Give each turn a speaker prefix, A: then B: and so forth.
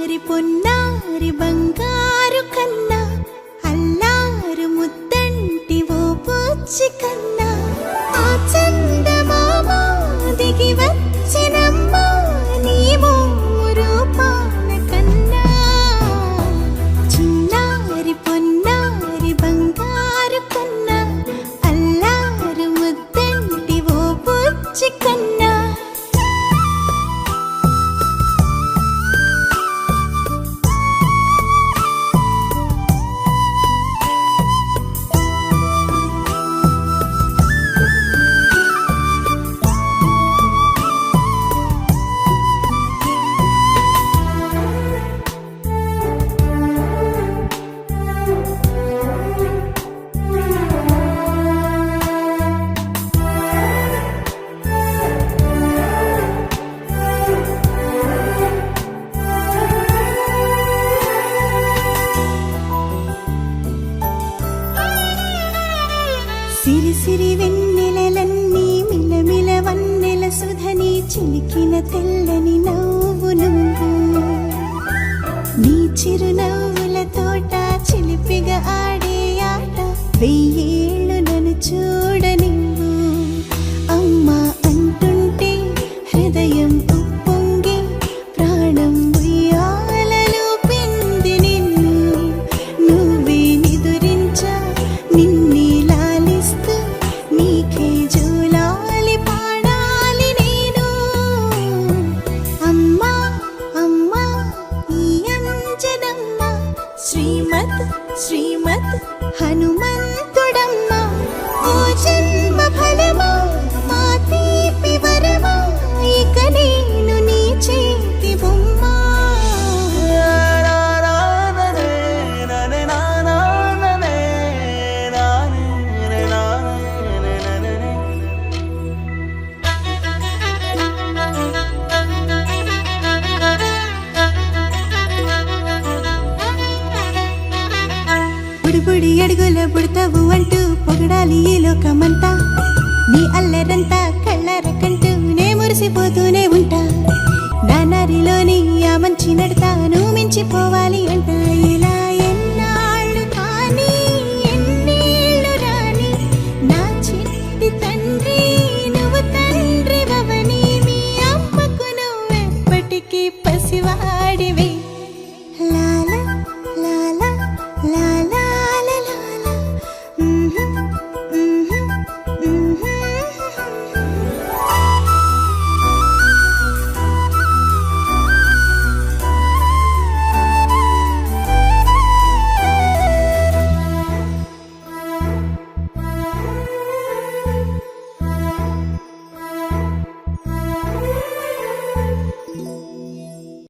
A: చిన్నారి పొన్నారి బంగారు కన్నా అల్లారు ముద్దంటి ఓ బుచ్చి కన్నా ఆ చందమామ దిగి వచ్చినమ్మా నీ రూపాన కన్నా చిన్నారి పొన్నారి బంగారు కన్నా అల్లారు ముద్దంటి ఓ బుచ్చి కన్నా సిరి సిరి వెన్నెలలన్నీ మిలమిల వన్నెల సుధని చిలికిన తెల్లని నవ్వు నువ్వు నీ చిరునవ్వుల తోట చిలిపిగా ఆడే ఆట వెయ్యేళ్ళు నన్ను చూడనివ్వు అమ్మా అంటుంటే హృదయం ఉప్పొంగి ప్రాణం ఉయ్యాలలో పిండి నిన్ను నువ్వే నిదురించా నిన్నే నీకే జూలాలి పాడాలి నేను అమ్మా అమ్మా ఈ అంజనమ్మ శ్రీమత్ శ్రీమత్ హనుమంతుడమ్మ ఓ జన్మ ఫలమా మా తీపి వరమా ఇక నేను నీ చేతి బొమ్మ బుడి అడుగుల బుడతావు అంటూ పొగడాలి ఈ లోకమంతా నీ అల్లరంతా కళ్ళరకంటూ నే మురిసిపోతూనే ఉంటా నా నరిలోని ఆ మంచి నడతా నువ్వు మించిపోవాలి